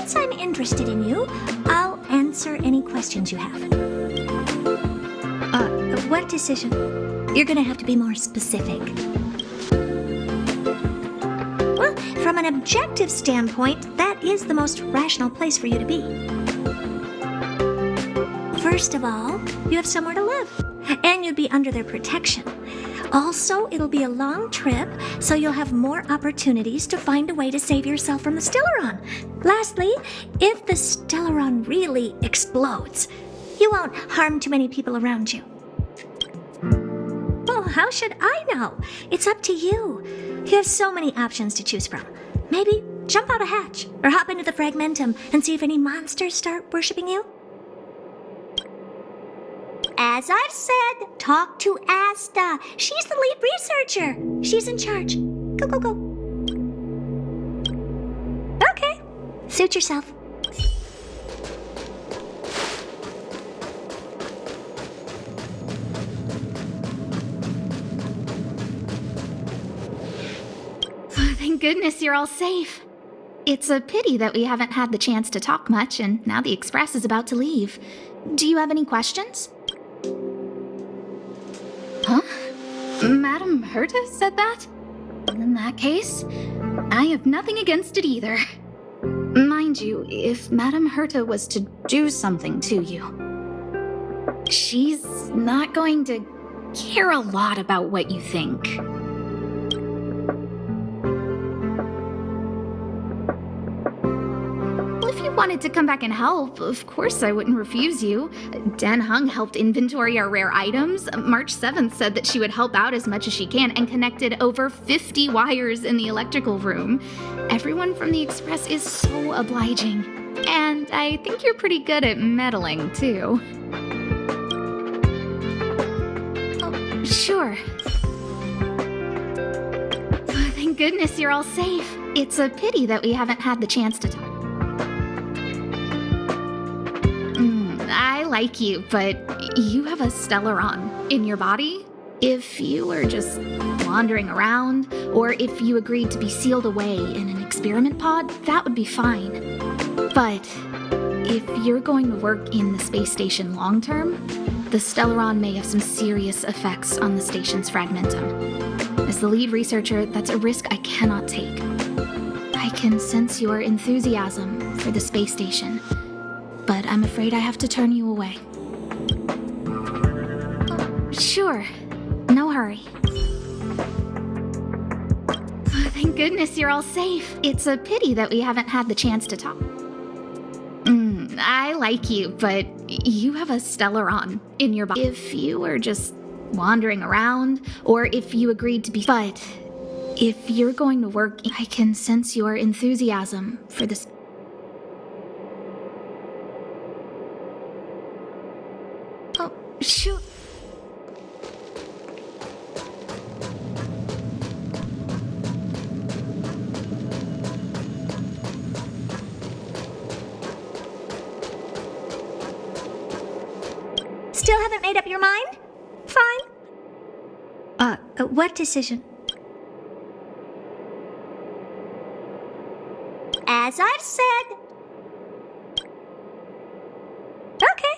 since I'm interested in you, I'll answer any questions you have. What decision? You're gonna have to be more specific. Well, from an objective standpoint, that is the most rational place for you to be. First of all, you have somewhere to live, and you'd be under their protection. Also, it'll be a long trip, so you'll have more opportunities to find a way to save yourself from the Stellaron. Lastly, if the Stellaron really explodes, you won't harm too many people around you. Well, how should I know? It's up to you. You have so many options to choose from. Maybe jump out a hatch, or hop into the Fragmentum and see if any monsters start worshipping you. As I've said, talk to Asta. She's the lead researcher. She's in charge. Go, go, go. Okay. Suit yourself. Oh, thank goodness you're all safe. It's a pity that we haven't had the chance to talk much, and now the Express is about to leave. Do you have any questions? Huh? Madame Herta said that? In that case, I have nothing against it either. Mind you, if Madame Herta was to do something to you, she's not going to care a lot about what you think. If you wanted to come back and help, of course I wouldn't refuse you. Dan Hung helped inventory our rare items. March 7th said that she would help out as much as she can and connected over 50 wires in the electrical room. Everyone from the Express is so obliging. And I think you're pretty good at meddling, too. Oh, sure. Oh, thank goodness you're all safe. It's a pity that we haven't had the chance to talk. I like you, but you have a Stellaron in your body. If you were just wandering around, or if you agreed to be sealed away in an experiment pod, that would be fine. But if you're going to work in the space station long term, the Stellaron may have some serious effects on the station's fragmentum. As the lead researcher, that's a risk I cannot take. I can sense your enthusiasm for the space station, but I'm afraid I have to turn you away. Oh, sure. No hurry. Oh, thank goodness you're all safe. It's a pity that we haven't had the chance to talk. I like you, but you have a Stellaron in your body. If you were just wandering around, or if you agreed to be... But if you're going to work, I can sense your enthusiasm for this. Oh, sure. Still haven't made up your mind? Fine. What decision? As I've said. Okay.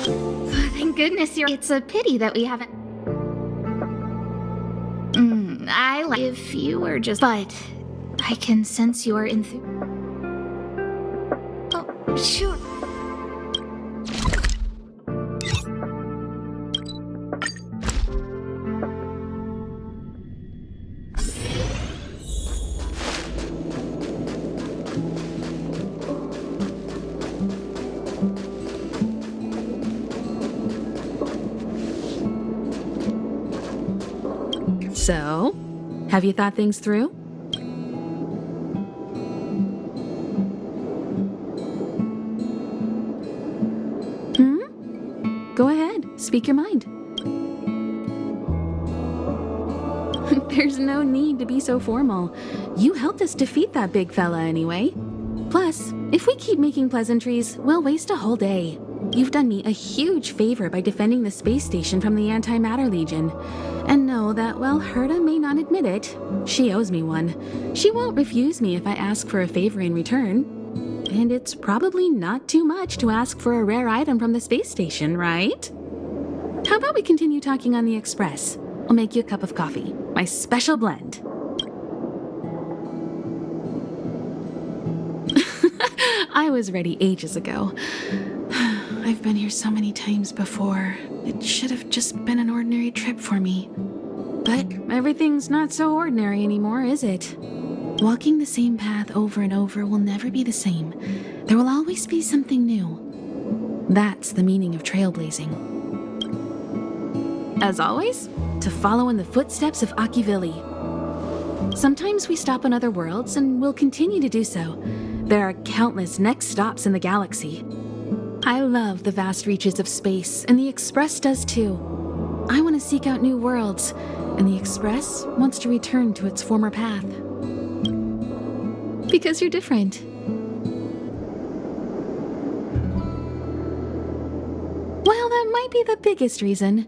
Oh, thank goodness you're... It's a pity that we haven't... I like... If you were just... But I can sense your Oh, sure. So, have you thought things through? Go ahead, speak your mind. There's no need to be so formal. You helped us defeat that big fella anyway. Plus, if we keep making pleasantries, we'll waste a whole day. You've done me a huge favor by defending the space station from the Antimatter Legion. And know that while Herta may not admit it, she owes me one. She won't refuse me if I ask for a favor in return. And it's probably not too much to ask for a rare item from the space station, right? How about we continue talking on the Express? I'll make you a cup of coffee, my special blend. I was ready ages ago. I've been here so many times before. It should have just been an ordinary trip for me. But everything's not so ordinary anymore, is it? Walking the same path over and over will never be the same. There will always be something new. That's the meaning of trailblazing. As always, to follow in the footsteps of Akivili. Sometimes we stop on other worlds, and we'll continue to do so. There are countless next stops in the galaxy. I love the vast reaches of space, and the Express does too. I want to seek out new worlds, and the Express wants to return to its former path. Because you're different. Well, that might be the biggest reason.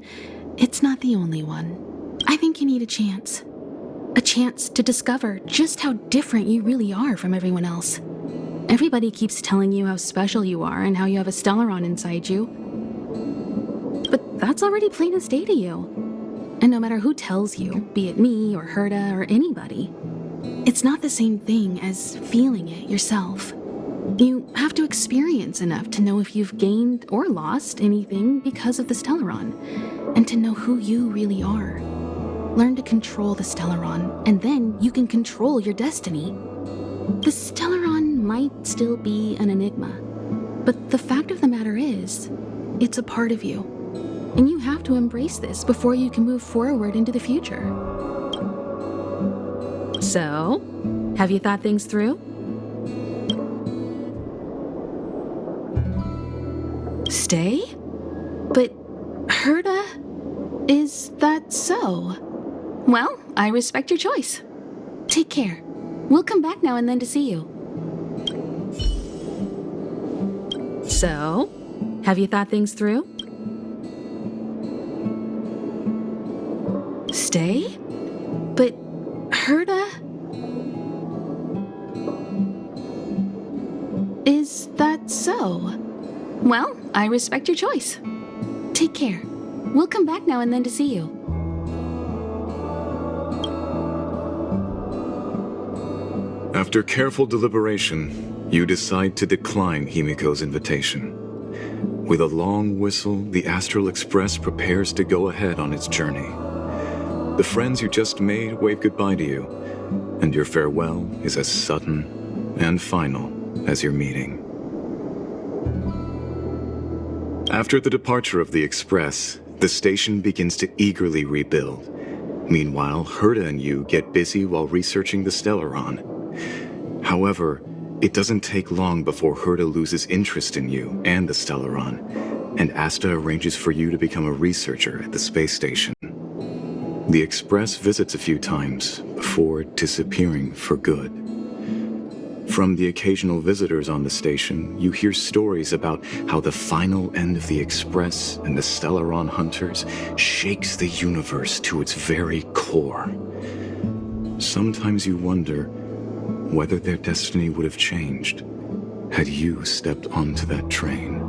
It's not the only one. I think you need a chance. A chance to discover just how different you really are from everyone else. Everybody keeps telling you how special you are and how you have a Stellaron inside you. But that's already plain as day to you. And no matter who tells you, be it me or Herta or anybody, it's not the same thing as feeling it yourself. You have to experience enough to know if you've gained or lost anything because of the Stellaron, and to know who you really are. Learn to control the Stellaron, and then you can control your destiny. The Stellaron might still be an enigma, but the fact of the matter is, it's a part of you, and you have to embrace this before you can move forward into the future. So, have you thought things through? Stay? But Herta, is that so? Well, I respect your choice. Take care. We'll come back now and then to see you. So, have you thought things through? Stay? But Herta? Is that so? Well, I respect your choice. Take care. We'll come back now and then to see you. After careful deliberation, you decide to decline Himiko's invitation. With a long whistle, the Astral Express prepares to go ahead on its journey. The friends you just made wave goodbye to you, and your farewell is as sudden and final as your meeting. After the departure of the Express, the station begins to eagerly rebuild. Meanwhile, Herta and you get busy while researching the Stellaron. However, it doesn't take long before Herta loses interest in you and the Stellaron, and Asta arranges for you to become a researcher at the space station. The Express visits a few times before disappearing for good. From the occasional visitors on the station, you hear stories about how the final end of the Express and the Stellaron hunters shakes the universe to its very core. Sometimes you wonder whether their destiny would have changed had you stepped onto that train.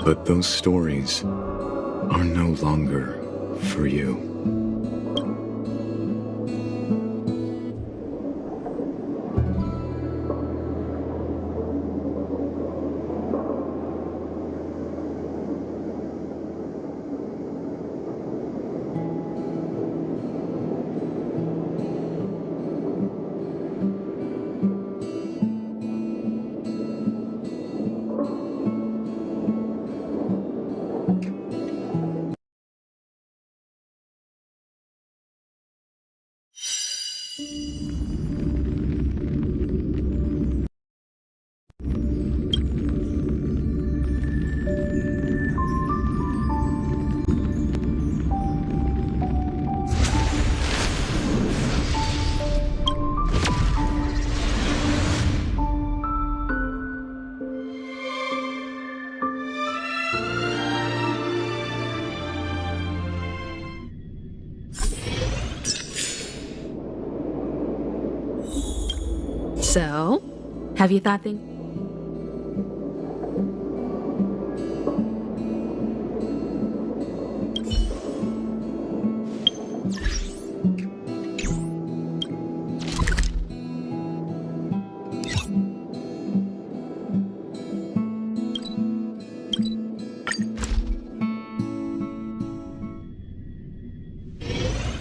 But those stories are no longer for you. So, have you thought things?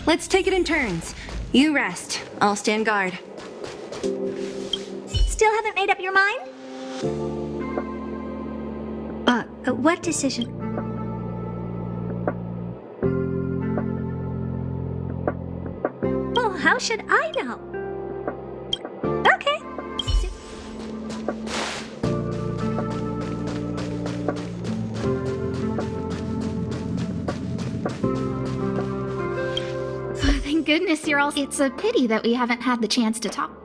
Let's take it in turns. You rest. I'll stand guard. Still haven't made up your mind? What decision? Well, how should I know? Okay. Thank goodness you're all. It's a pity that we haven't had the chance to talk.